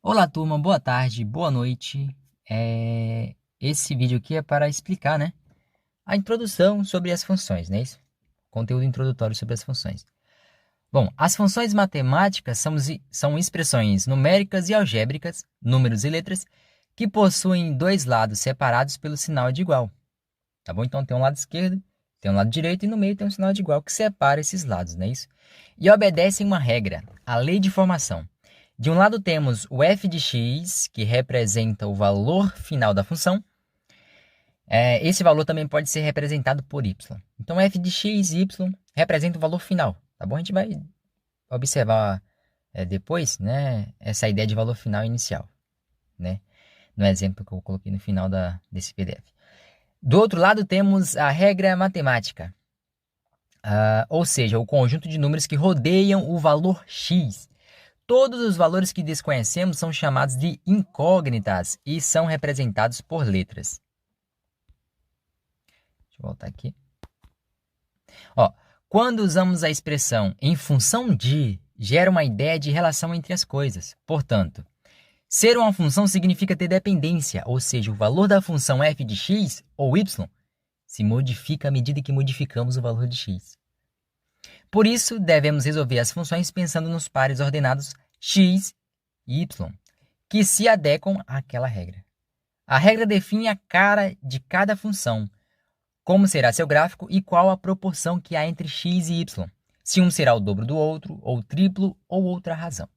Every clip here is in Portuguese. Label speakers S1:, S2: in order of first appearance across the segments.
S1: Olá, turma, boa tarde, boa noite. Esse vídeo aqui é para explicar, né, a introdução sobre as funções, né? Isso? Conteúdo introdutório sobre as funções. Bom, as funções matemáticas são expressões numéricas e algébricas, números e letras, que possuem dois lados separados pelo sinal de igual. Tá bom? Então tem um lado esquerdo, tem um lado direito e no meio tem um sinal de igual que separa esses lados, não é isso? E obedecem uma regra, a lei de formação. De um lado temos o f de x, que representa o valor final da função. Esse valor também pode ser representado por y. Então, f de x e y representa o valor final. Tá bom? A gente vai observar depois, né, essa ideia de valor final inicial, né, no exemplo que eu coloquei no final desse PDF. Do outro lado temos a regra matemática, ou seja, o conjunto de números que rodeiam o valor x. Todos os valores que desconhecemos são chamados de incógnitas e são representados por letras. Deixa eu voltar aqui. Ó, quando usamos a expressão em função de, gera uma ideia de relação entre as coisas. Portanto, ser uma função significa ter dependência, ou seja, o valor da função f de x ou y se modifica à medida que modificamos o valor de x. Por isso, devemos resolver as funções pensando nos pares ordenados x e y, que se adequam àquela regra. A regra define a cara de cada função, como será seu gráfico e qual a proporção que há entre x e y, se um será o dobro do outro, ou triplo, ou outra razão.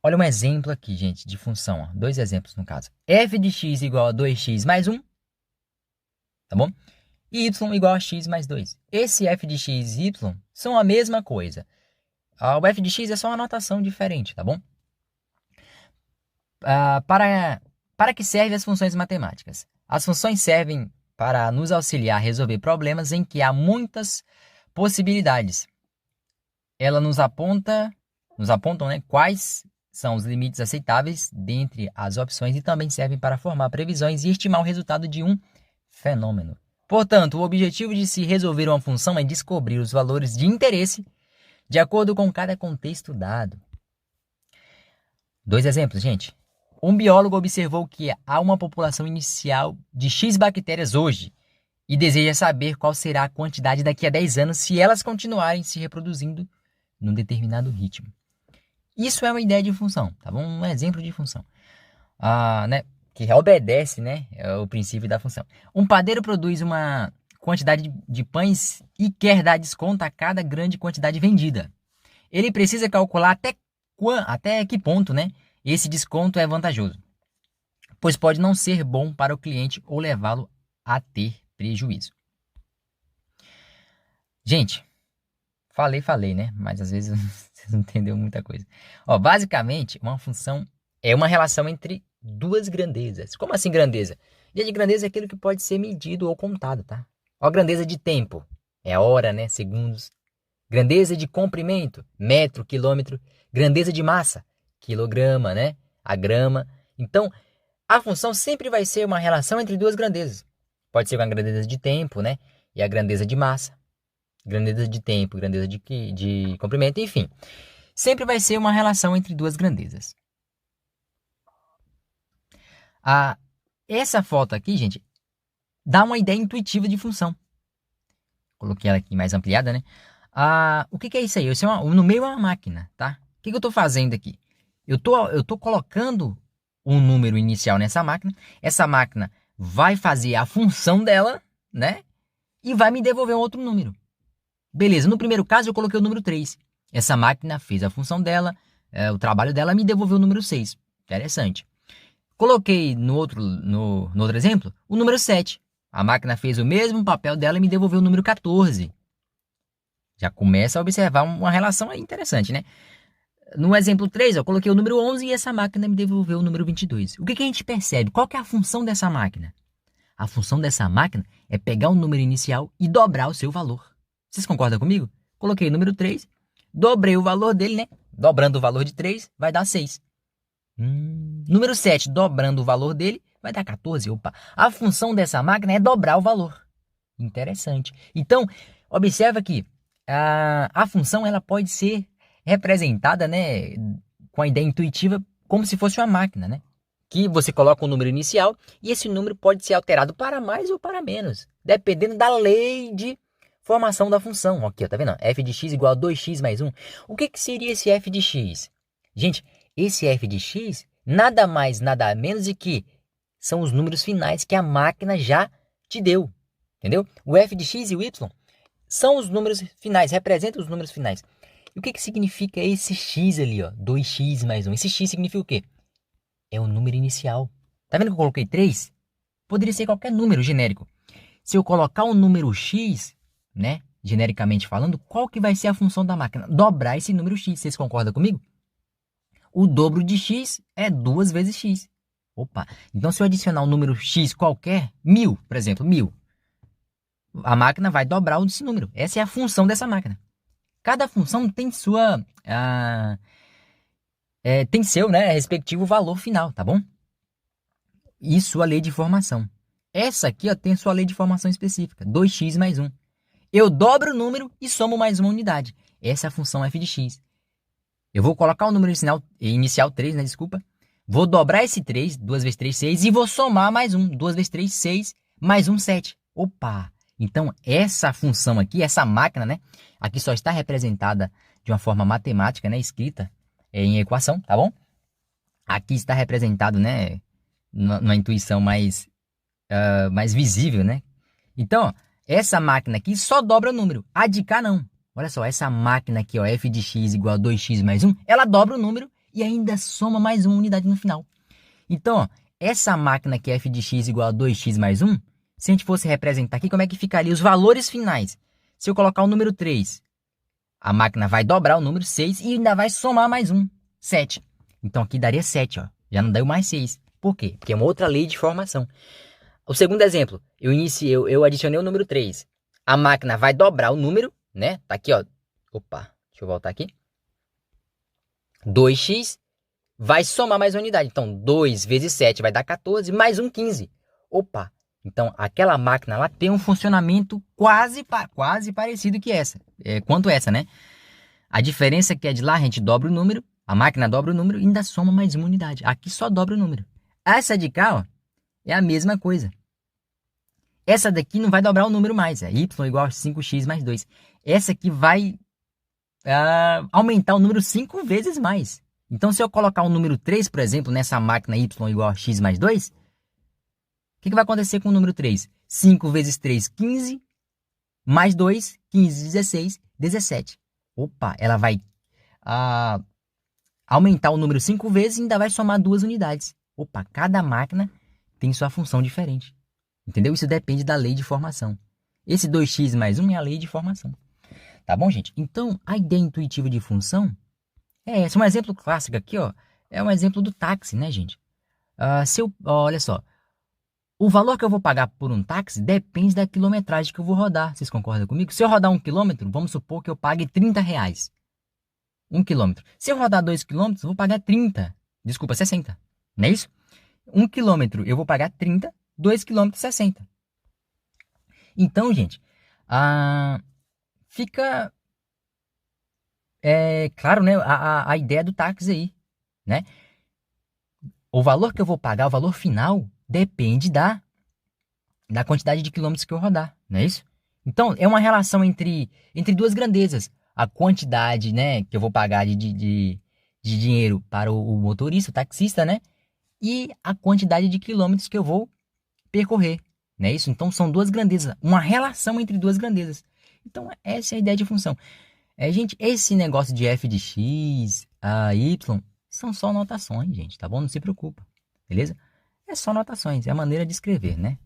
S1: Olha um exemplo aqui, gente, de função. Ó. Dois exemplos no caso. F de x igual a 2x mais 1, tá bom? E y igual a x mais 2. Esse f de x e y são a mesma coisa. O f de x é só uma notação diferente, tá bom? Para que servem as funções matemáticas? As funções servem para nos auxiliar a resolver problemas em que há muitas possibilidades. Elas nos apontam, né, quais são os limites aceitáveis dentre as opções e também servem para formar previsões e estimar o resultado de um fenômeno. Portanto, o objetivo de se resolver uma função é descobrir os valores de interesse de acordo com cada contexto dado. Dois exemplos, gente. Um biólogo observou que há uma população inicial de X bactérias hoje e deseja saber qual será a quantidade daqui a 10 anos se elas continuarem se reproduzindo num determinado ritmo. Isso é uma ideia de função, tá bom? Um exemplo de função. Né? Que obedece, né, o princípio da função. Um padeiro produz uma quantidade de pães e quer dar desconto a cada grande quantidade vendida. Ele precisa calcular até que ponto, né, esse desconto é vantajoso, pois pode não ser bom para o cliente ou levá-lo a ter prejuízo. Gente, falei, né? Mas às vezes vocês não entenderam muita coisa. Ó, basicamente, uma função é uma relação entre duas grandezas. Como assim grandeza? Ideia de grandeza é aquilo que pode ser medido ou contado, tá? Ó, grandeza de tempo, é hora, né? Segundos. Grandeza de comprimento, metro, quilômetro. Grandeza de massa, quilograma, né? A grama. Então, a função sempre vai ser uma relação entre duas grandezas. Pode ser uma grandeza de tempo, né? E a grandeza de massa. Grandeza de tempo, grandeza de comprimento, enfim. Sempre vai ser uma relação entre duas grandezas. Essa foto aqui, gente, dá uma ideia intuitiva de função. Coloquei ela aqui mais ampliada, né? O que é isso aí? No meio é uma máquina, tá? O que eu estou fazendo aqui? Eu tô colocando um número inicial nessa máquina. Essa máquina vai fazer a função dela, né? E vai me devolver um outro número. Beleza, no primeiro caso eu coloquei o número 3. Essa máquina fez a função dela, o trabalho dela me devolveu o número 6. Interessante. Coloquei no outro exemplo o número 7. A máquina fez o mesmo papel dela e me devolveu o número 14. Já começa a observar uma relação aí interessante, né? No exemplo 3, eu coloquei o número 11 e essa máquina me devolveu o número 22. O que a gente percebe? Qual que é a função dessa máquina? A função dessa máquina é pegar o número inicial e dobrar o seu valor. Vocês concordam comigo? Coloquei o número 3, dobrei o valor dele, né? Dobrando o valor de 3, vai dar 6. Número 7, dobrando o valor dele, vai dar 14. Opa. A função dessa máquina é dobrar o valor. Interessante. Então, observa que a função ela pode ser representada, né, com a ideia intuitiva como se fosse uma máquina, né? Que você coloca um número inicial e esse número pode ser alterado para mais ou para menos, dependendo da lei de formação da função. Aqui, ó, tá vendo? F de x igual a 2x mais 1. O que seria esse f de x? Gente, esse f de x nada mais, nada menos de que são os números finais que a máquina já te deu. Entendeu? O f de x e o y são os números finais, representam os números finais. E o que significa esse x ali, ó? 2x mais 1. Esse x significa o quê? É o número inicial. Tá vendo que eu coloquei 3? Poderia ser qualquer número genérico. Se eu colocar o número x, né, genericamente falando, qual que vai ser a função da máquina? Dobrar esse número x. Vocês concordam comigo? O dobro de x é 2 vezes x. Opa! Então, se eu adicionar um número x qualquer, 1000, por exemplo, 1000, a máquina vai dobrar esse número. Essa é a função dessa máquina. Cada função tem sua... tem seu, né, respectivo valor final, tá bom? E sua lei de formação. Essa aqui, ó, tem sua lei de formação específica, 2x mais 1. Eu dobro o número e somo mais uma unidade. Essa é a função f de x. Eu vou colocar o número inicial 3, né, desculpa. Vou dobrar esse 3, 2 vezes 3, 6, e vou somar mais 1, 2 vezes 3, 6, mais 1, 7. Opa! Então, essa função aqui, essa máquina, né, aqui só está representada de uma forma matemática, né, escrita em equação, tá bom? Aqui está representado, né, numa intuição mais visível, né? Então, ó, essa máquina aqui só dobra o número. A de cá não. Olha só, essa máquina aqui, ó, f de x igual a 2x mais 1, ela dobra o número e ainda soma mais uma unidade no final. Então, ó, essa máquina aqui, f de x igual a 2x mais 1, se a gente fosse representar aqui, como é que ficaria os valores finais? Se eu colocar o número 3, a máquina vai dobrar o número 6 e ainda vai somar mais um, 7. Então, aqui daria 7, ó. Já não deu mais 6. Por quê? Porque é uma outra lei de formação. O segundo exemplo, eu adicionei o número 3. A máquina vai dobrar o número, né? Tá aqui, ó. Opa, deixa eu voltar aqui. 2x vai somar mais uma unidade. Então, 2 vezes 7 vai dar 14, mais um, 15. Opa, então aquela máquina ela tem um funcionamento quase parecido que essa. Quanto essa, né? A diferença é que de lá a gente dobra o número, a máquina dobra o número e ainda soma mais uma unidade. Aqui só dobra o número. Essa de cá, ó, é a mesma coisa. Essa daqui não vai dobrar o número mais, é y igual a 5x mais 2. Essa aqui vai aumentar o número 5 vezes mais. Então, se eu colocar o número 3, por exemplo, nessa máquina y igual a x mais 2, o que vai acontecer com o número 3? 5 vezes 3, 15, mais 2, 15, 16, 17. Opa, ela vai aumentar o número 5 vezes e ainda vai somar 2 unidades. Opa, cada máquina tem sua função diferente. Entendeu? Isso depende da lei de formação. Esse 2x mais 1 é a lei de formação. Tá bom, gente? Então, a ideia intuitiva de função é essa. Um exemplo clássico aqui, ó, é um exemplo do táxi, né, gente? Olha só. O valor que eu vou pagar por um táxi depende da quilometragem que eu vou rodar. Vocês concordam comigo? Se eu rodar 1 quilômetro, vamos supor que eu pague R$30. 1 quilômetro. Se eu rodar 2 quilômetros, eu vou pagar 30. Desculpa, 60. Não é isso? 1 quilômetro eu vou pagar 30, 2 quilômetros 60. Então, gente, fica claro, né, a ideia do táxi aí, né? O valor que eu vou pagar, o valor final, depende da quantidade de quilômetros que eu rodar, não é isso? Então, é uma relação entre duas grandezas. A quantidade, né, que eu vou pagar de dinheiro para o motorista, o taxista, né? E a quantidade de quilômetros que eu vou percorrer, não é isso? Então, são duas grandezas, uma relação entre duas grandezas. Então, essa é a ideia de função. Gente, esse negócio de f de x, y, são só notações, gente, tá bom? Não se preocupa, beleza? É só notações, é a maneira de escrever, né?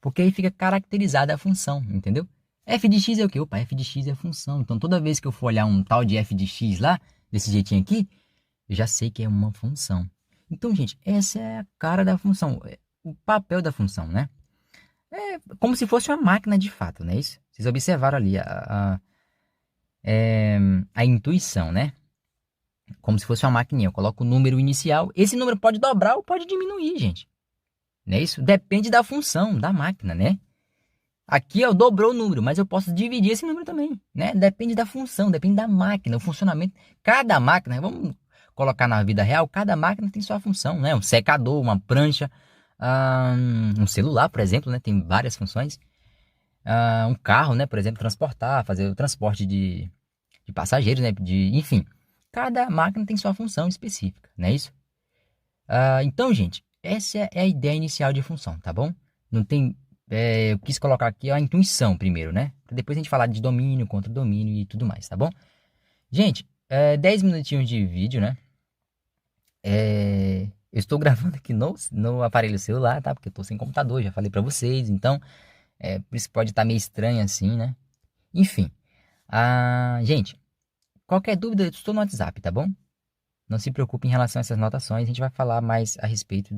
S1: Porque aí fica caracterizada a função, entendeu? F de x é o quê? Opa, f de x é a função. Então, toda vez que eu for olhar um tal de f de x lá, desse jeitinho aqui, eu já sei que é uma função. Então, gente, essa é a cara da função, o papel da função, né? É como se fosse uma máquina de fato, não é isso? Vocês observaram ali a intuição, né? Como se fosse uma maquininha. Eu coloco o número inicial. Esse número pode dobrar ou pode diminuir, gente. Não é isso? Depende da função da máquina, né? Aqui eu dobrou o número, mas eu posso dividir esse número também, né? Depende da função, depende da máquina, o funcionamento. Cada máquina, vamos colocar na vida real, cada máquina tem sua função, né? Um secador, uma prancha, um celular, por exemplo, né? Tem várias funções. Um carro, né? Por exemplo, transportar, fazer o transporte de passageiros, né? Enfim, cada máquina tem sua função específica, não é isso? Então, gente, essa é a ideia inicial de função, tá bom? Não tem. Eu quis colocar aqui a intuição primeiro, né? Pra depois a gente falar de domínio, contra domínio e tudo mais, tá bom? Gente, 10 minutinhos de vídeo, né? Eu estou gravando aqui no aparelho celular, tá? Porque eu tô sem computador, já falei pra vocês. Então, por isso que pode estar meio estranho assim, né? Enfim. Gente, qualquer dúvida, eu estou no WhatsApp, tá bom? Não se preocupe em relação a essas notações. A gente vai falar mais a respeito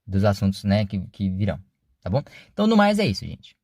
S1: dos assuntos, né, que virão, tá bom? Então, no mais é isso, gente.